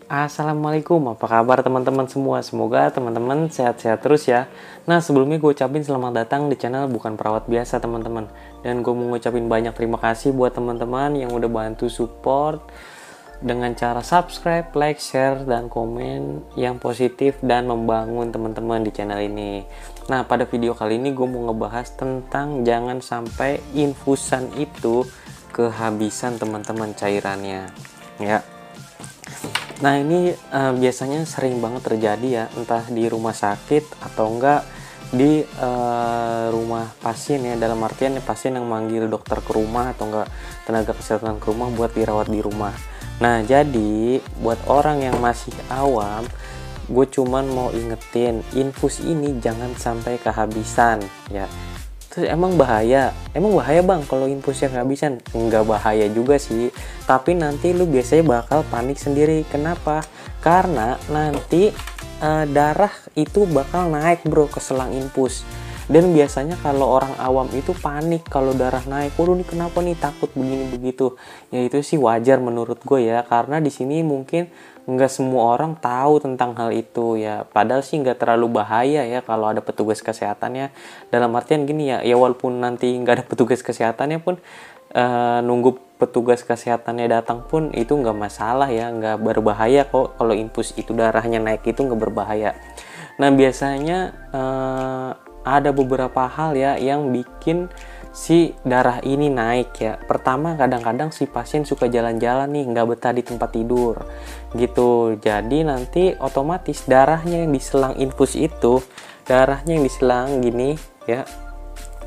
Assalamualaikum, apa kabar teman-teman semua? Semoga teman-teman sehat-sehat terus ya. Nah, sebelumnya gue ucapin selamat datang di channel Bukan Perawat Biasa teman-teman. Dan gue mau ngucapin banyak terima kasih buat teman-teman yang udah bantu support dengan cara subscribe, like, share, dan komen yang positif dan membangun teman-teman di channel ini. Nah, pada video kali ini gue mau ngebahas tentang jangan sampai infusan itu kehabisan teman-teman cairannya ya. Nah ini biasanya sering banget terjadi ya, entah di rumah sakit atau enggak di rumah pasien ya, dalam artian pasien yang manggil dokter ke rumah atau enggak tenaga kesehatan ke rumah buat dirawat di rumah. Nah jadi buat orang yang masih awam, gue cuman mau ingetin infus ini jangan sampai kehabisan ya. Terus emang bahaya bang kalau infusnya kehabisan? Nggak bahaya juga sih, tapi nanti lu biasanya bakal panik sendiri. Kenapa? Karena nanti darah itu bakal naik bro ke selang infus. Dan biasanya kalau orang awam itu panik kalau darah naik. Waduh nih kenapa nih, takut begini begitu. Ya itu sih wajar menurut gue ya, karena di sini mungkin nggak semua orang tahu tentang hal itu ya. Padahal sih nggak terlalu bahaya ya kalau ada petugas kesehatannya. Dalam artian gini ya, ya walaupun nanti nggak ada petugas kesehatannya pun nunggu petugas kesehatannya datang pun itu nggak masalah ya, nggak berbahaya kok. Kalau infus itu darahnya naik itu nggak berbahaya. Nah biasanya ada beberapa hal ya yang bikin si darah ini naik ya. Pertama, kadang-kadang si pasien suka jalan-jalan nih, nggak betah di tempat tidur gitu. Jadi nanti otomatis darahnya yang diselang infus itu, darahnya yang diselang gini ya,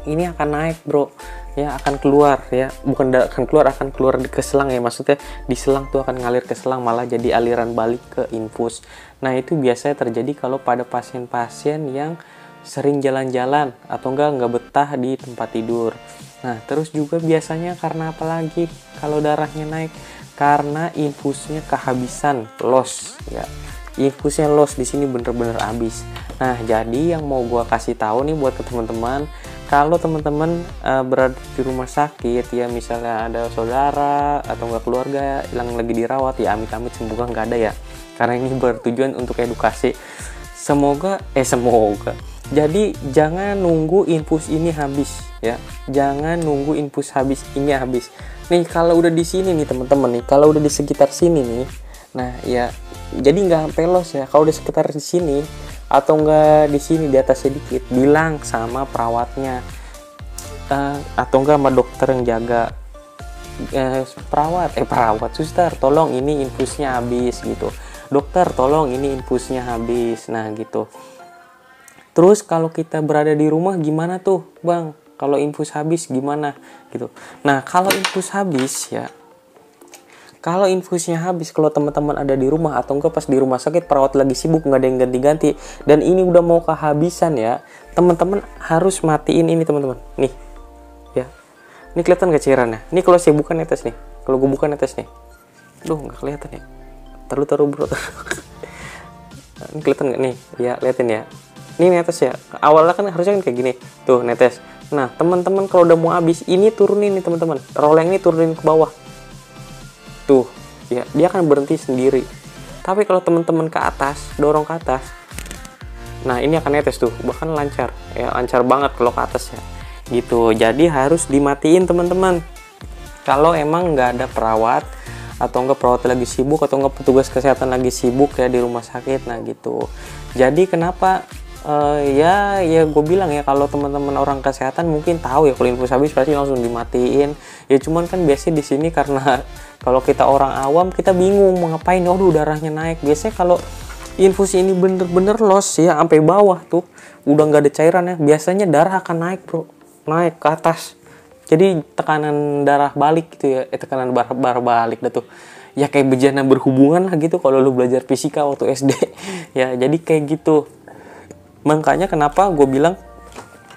ini akan naik bro ya, akan keluar ya, bukan akan keluar ke selang ya, maksudnya di selang tuh akan ngalir ke selang, malah jadi aliran balik ke infus. Nah itu biasanya terjadi kalau pada pasien-pasien yang sering jalan-jalan atau nggak betah di tempat tidur. Nah terus juga biasanya karena apalagi kalau darahnya naik, karena infusnya kehabisan, loss ya, infusnya loss di sini bener-bener habis. Nah jadi yang mau gua kasih tahu nih buat ke teman-teman, kalau teman-teman berada di rumah sakit ya, misalnya ada saudara atau nggak keluarga yang lagi dirawat ya, amit-amit semoga nggak ada ya, karena ini bertujuan untuk edukasi. Semoga jadi jangan nunggu infus ini habis ya, jangan nunggu infus ini habis nih. Kalau udah di sini nih teman-teman nih, kalau udah di sekitar sini nih, nah ya jadi nggak sampai los ya. Kalau di sekitar di sini atau nggak di sini, di atas sedikit, bilang sama perawatnya atau enggak sama dokter yang jaga, perawat suster tolong ini infusnya habis gitu, dokter tolong ini infusnya habis, nah gitu. Terus kalau kita berada di rumah gimana tuh bang, kalau infus habis gimana gitu. Nah kalau infus habis ya, kalau infusnya habis, kalau teman-teman ada di rumah atau enggak pas di rumah sakit perawat lagi sibuk nggak ada yang ganti-ganti dan ini udah mau kehabisan ya, teman-teman harus matiin ini teman-teman nih ya. Ini kelihatan gak cairannya? Ini kalau saya buka netes nih, kalau gue buka netes nih, nggak kelihatan ya, taruh bro. Ini kelihatan nggak nih ya, liatin ya, ini netes ya. Awalnya kan harusnya kan kayak gini tuh, netes. Nah teman-teman kalau udah mau habis, ini turunin nih teman-teman, roleng ini turunin ke bawah tuh ya, dia akan berhenti sendiri. Tapi kalau teman-teman ke atas, dorong ke atas, nah ini akan netes tuh, bahkan lancar ya, lancar banget kalau ke atas ya gitu. Jadi harus dimatiin teman-teman kalau emang nggak ada perawat atau enggak perawat lagi sibuk atau enggak petugas kesehatan lagi sibuk ya di rumah sakit. Nah gitu. Jadi kenapa ya gue bilang ya, kalau teman-teman orang kesehatan mungkin tahu ya, kalau infus habis pasti langsung dimatiin ya. Cuman kan biasanya di sini karena kalau kita orang awam kita bingung mau ngapain, waduh darahnya naik. Biasanya kalau infus ini bener-bener loss ya, sampai bawah tuh udah nggak ada cairan ya, biasanya darah akan naik bro, naik ke atas. Jadi tekanan darah balik gitu ya, tekanan darah balik dah tuh ya, kayak bejana berhubungan lah gitu kalau lu belajar fisika waktu SD ya. Jadi kayak gitu. Makanya kenapa gue bilang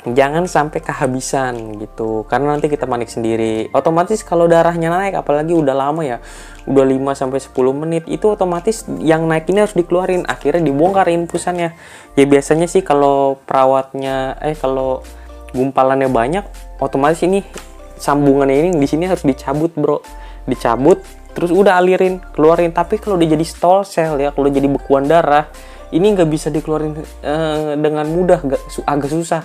jangan sampai kehabisan gitu, karena nanti kita panik sendiri. Otomatis kalau darahnya naik, apalagi udah lama ya, udah 5-10 menit, itu otomatis yang naik ini harus dikeluarin, akhirnya dibongkar infusannya. Ya biasanya sih kalau perawatnya kalau gumpalannya banyak, otomatis ini sambungannya ini di sini harus dicabut bro, dicabut terus udah alirin, keluarin. Tapi kalau udah jadi stall cell ya, kalau jadi bekuan darah, ini nggak bisa dikeluarin dengan mudah, agak susah.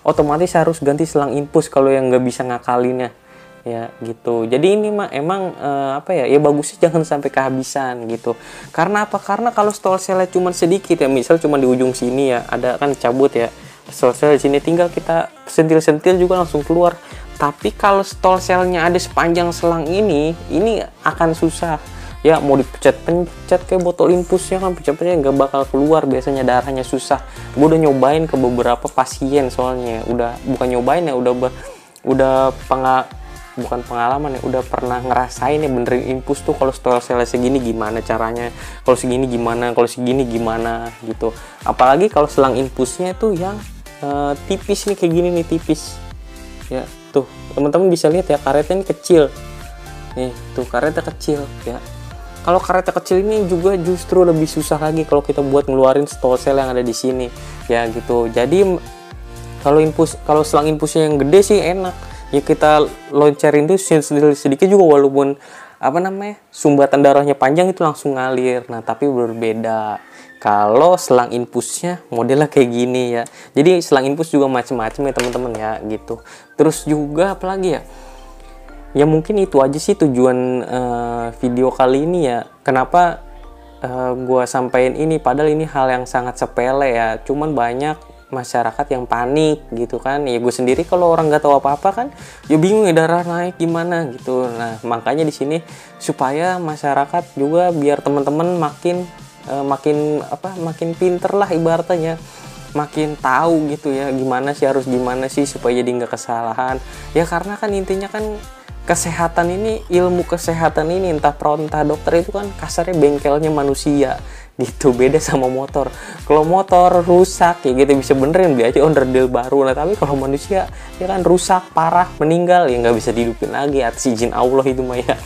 Otomatis harus ganti selang infus kalau yang nggak bisa ngakalinnya ya gitu. Jadi ini mah emang apa ya, ya bagusnya jangan sampai kehabisan gitu. Karena apa? Karena kalau stall cell cuma sedikit ya, misal cuma di ujung sini ya ada kan cabut ya stall cell di sini, tinggal kita sentil-sentil juga langsung keluar. Tapi kalau stall cellnya ada sepanjang selang ini akan susah ya, mau dipencet-pencet kayak botol infusnya kan, pencet-pencet nggak bakal keluar, biasanya darahnya susah. Gue udah nyobain ke beberapa pasien, soalnya bukan nyobain ya, bukan pengalaman ya, udah pernah ngerasain ya benerin infus tuh kalau stall cell segini gimana caranya, kalau segini gimana, kalau segini gimana gitu. Apalagi kalau selang infusnya tuh yang tipis nih, kayak gini nih, tipis ya. Tuh teman-teman bisa lihat ya, karetnya ini kecil nih, tuh karetnya kecil ya. Kalau karetnya kecil ini juga justru lebih susah lagi kalau kita buat ngeluarin stall cell yang ada di sini ya gitu. Jadi kalau selang infusnya yang gede sih enak ya, kita loncarin tuh sedikit juga, walaupun sumbatan darahnya panjang itu langsung ngalir. Nah tapi berbeda kalau selang infusnya modelnya kayak gini ya. Jadi selang infus juga macam-macam ya teman-teman ya gitu. Terus juga apalagi ya mungkin itu aja sih tujuan video kali ini ya. Kenapa gue sampein ini, padahal ini hal yang sangat sepele ya, cuman banyak masyarakat yang panik gitu kan ya. Gue sendiri kalau orang nggak tahu apa-apa kan ya bingung ya, darah naik gimana gitu. Nah makanya di sini supaya masyarakat juga biar teman-teman makin pinter lah ibaratnya, makin tahu gitu ya gimana sih supaya jadi nggak kesalahan ya. Karena kan intinya kan kesehatan ini, ilmu kesehatan ini, entah perawat entah dokter itu kan kasarnya bengkelnya manusia gitu, beda sama motor. Kalau motor rusak ya gitu bisa benerin, beli aja onderdil baru. Nah tapi kalau manusia ya kan rusak parah, meninggal ya nggak bisa dihidupin lagi atas izin Allah itu mah ya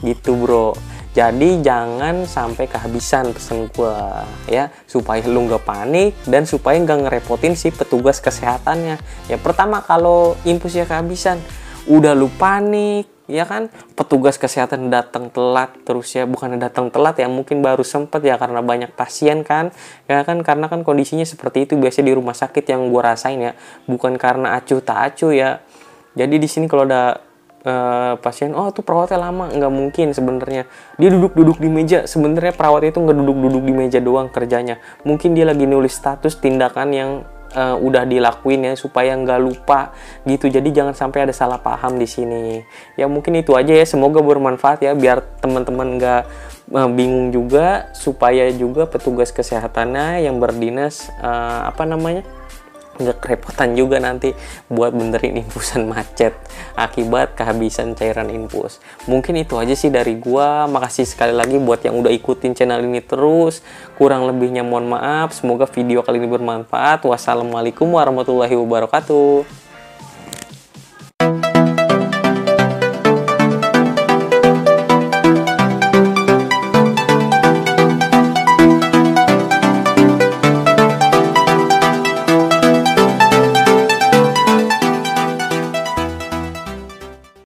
gitu bro. Jadi jangan sampai kehabisan pesen gua ya, supaya lu nggak panik dan supaya nggak ngerepotin si petugas kesehatannya ya. Pertama kalau infusnya kehabisan, udah lu panik ya kan, petugas kesehatan datang telat terus ya, bukan datang telat ya, mungkin baru sempet ya karena banyak pasien kan ya kan, karena kan kondisinya seperti itu biasanya di rumah sakit yang gua rasain ya, bukan karena acuh tak acuh ya. Jadi di sini kalau ada pasien, oh tuh perawatnya lama, nggak mungkin sebenarnya dia duduk di meja. Sebenarnya perawat itu nggak duduk di meja doang kerjanya, mungkin dia lagi nulis status tindakan yang udah dilakuin ya, supaya nggak lupa gitu. Jadi jangan sampai ada salah paham di sini ya. Mungkin itu aja ya, semoga bermanfaat ya, biar teman-teman nggak bingung juga, supaya juga petugas kesehatannya yang berdinas nggak kerepotan juga nanti buat benerin infusan macet akibat kehabisan cairan infus. Mungkin itu aja sih dari gua. Makasih sekali lagi buat yang udah ikutin channel ini terus. Kurang lebihnya mohon maaf. Semoga video kali ini bermanfaat. Wassalamualaikum warahmatullahi wabarakatuh.